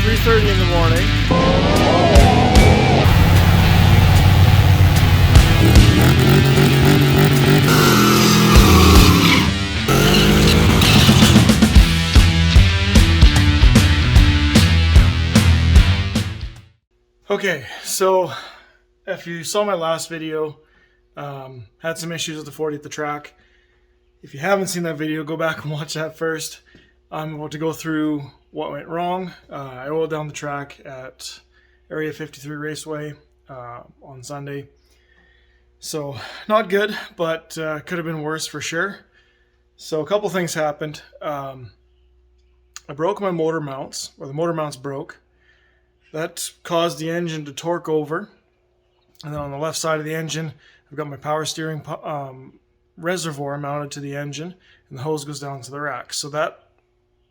3:30 in the morning. Okay, so if you saw my last video, had some issues with the 40 at the track. If you haven't seen that video, go back and watch that first. I'm about to go through what went wrong. I oiled down the track at Area 53 Raceway on Sunday. So not good, but could have been worse for sure. So a couple things happened. I broke my motor mounts, or the motor mounts broke. That caused the engine to torque over. And then on the left side of the engine, I've got my power steering reservoir mounted to the engine, and the hose goes down to the rack. So that,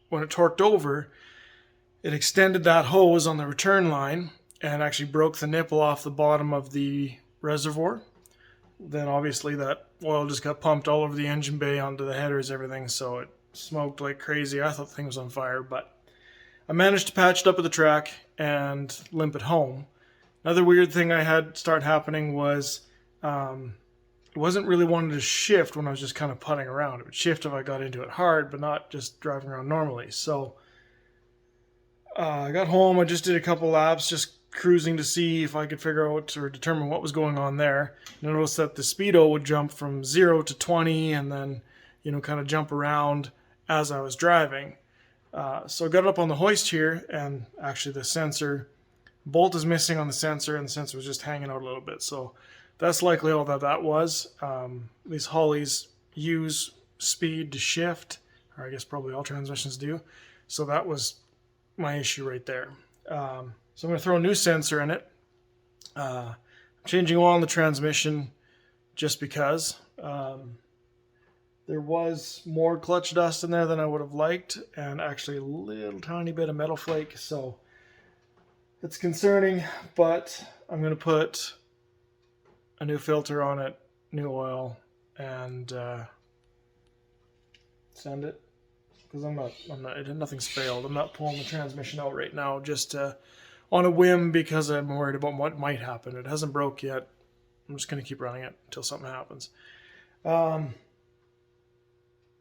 when it torqued over, it extended that hose on the return line and actually broke the nipple off the bottom of the reservoir. Then obviously that oil just got pumped all over the engine bay onto the headers, everything, so it smoked like crazy. I thought the thing was on fire, but I managed to patch it up at the track and limp it home. Another weird thing I had start happening was it wasn't really wanting to shift when I was just kind of putting around. It would shift if I got into it hard, but not just driving around normally. So I got home, I just did a couple laps, just cruising to see if I could figure out or determine what was going on there. And I noticed that the speedo would jump from 0 to 20 and then, kind of jump around as I was driving. So I got it up on the hoist here, and actually the sensor bolt is missing on the sensor, and the sensor was just hanging out a little bit. So that's likely all that was. These Hollies use speed to shift, or I guess probably all transmissions do. So that was my issue right there. So I'm going to throw a new sensor in it. I'm changing oil in the transmission just because. There was more clutch dust in there than I would have liked, and actually a little tiny bit of metal flake. So it's concerning, but I'm going to put a new filter on it, new oil, and send it, because nothing's failed. I'm not pulling the transmission out right now, just on a whim, because I'm worried about what might happen. It hasn't broke yet. I'm just going to keep running it until something happens.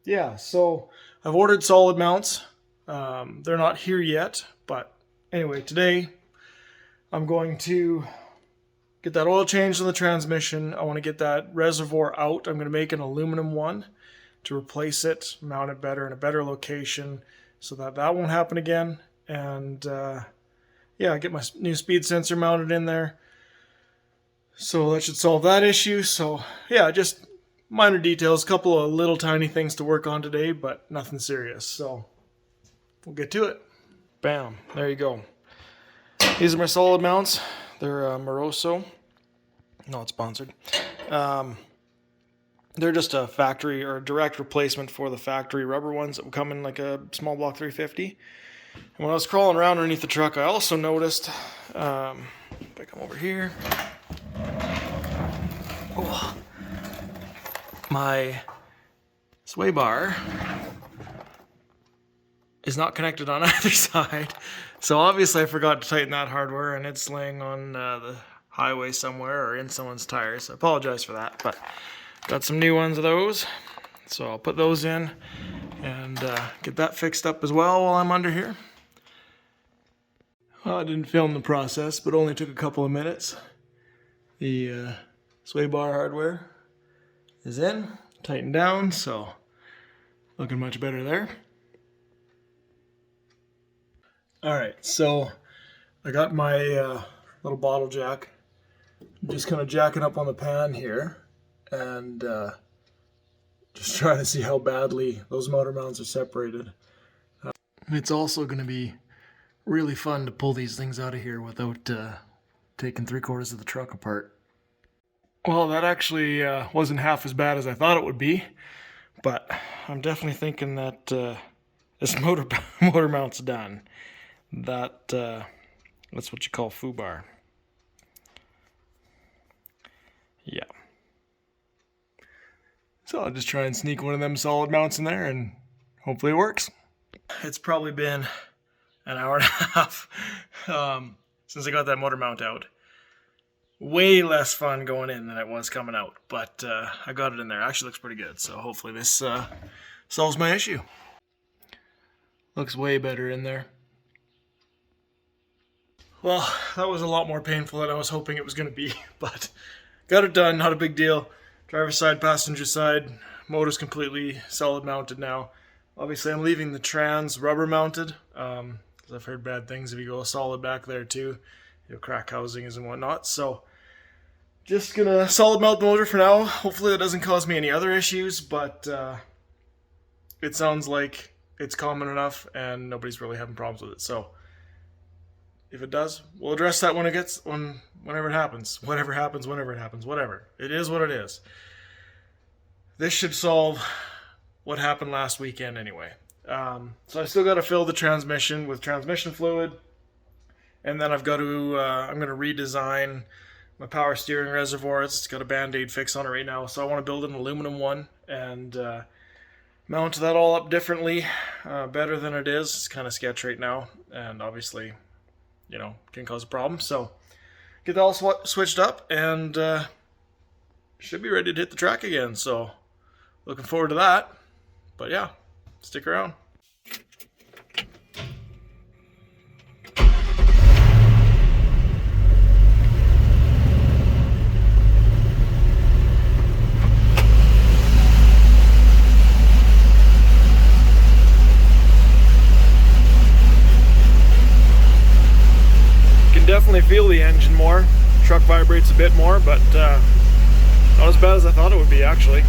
Yeah, so I've ordered solid mounts. They're not here yet, but anyway, today I'm going to get that oil changed on the transmission. I want to get that reservoir out. I'm going to make an aluminum one to replace it, mount it better in a better location so that won't happen again. And yeah, get my new speed sensor mounted in there. So that should solve that issue. So yeah, just minor details, a couple of little tiny things to work on today, but nothing serious. So we'll get to it. Bam, there you go. These are my solid mounts. They're Moroso. Not sponsored. They're just a factory or a direct replacement for the factory rubber ones that would come in like a small block 350. And when I was crawling around underneath the truck, I also noticed, if I come over here, my sway bar is not connected on either side. So obviously I forgot to tighten that hardware, and it's laying on the highway somewhere or in someone's tires. So I apologize for that, but got some new ones of those. So I'll put those in and get that fixed up as well while I'm under here. Well, I didn't film the process, but only took a couple of minutes. The sway bar hardware is in, tightened down, so looking much better there. Alright, so I got my little bottle jack. I'm just kind of jacking up on the pan here and just trying to see how badly those motor mounts are separated. It's also going to be really fun to pull these things out of here without taking 3/4 of the truck apart. Well, that actually wasn't half as bad as I thought it would be, but I'm definitely thinking that this motor mount's done. That's what you call foobar. Yeah. So I'll just try and sneak one of them solid mounts in there and hopefully it works. It's probably been an hour and a half since I got that motor mount out. Way less fun going in than it was coming out, but I got it in there. Actually looks pretty good, so hopefully this solves my issue. Looks way better in there. Well, that was a lot more painful than I was hoping it was going to be, but got it done, not a big deal. Driver's side, passenger side, motor's completely solid mounted now. Obviously I'm leaving the trans rubber mounted, because I've heard bad things if you go solid back there too. You'll crack housings and whatnot, so just gonna solid mount the motor for now. Hopefully that doesn't cause me any other issues, but it sounds like it's common enough and nobody's really having problems with it. So if it does, we'll address that whenever it happens. Whatever happens, whenever it happens, whatever. It is what it is. This should solve what happened last weekend anyway. So I still got to fill the transmission with transmission fluid, and then I've got to I'm going to redesign my power steering reservoir. It's got a band-aid fix on it right now, so I want to build an aluminum one and mount that all up differently, better than it is. It's kind of sketch right now, and obviously, you know, can cause a problem. So get that all switched up, and should be ready to hit the track again. So looking forward to that. But yeah, stick around. Definitely feel the engine more. Truck vibrates a bit more, but not as bad as I thought it would be actually.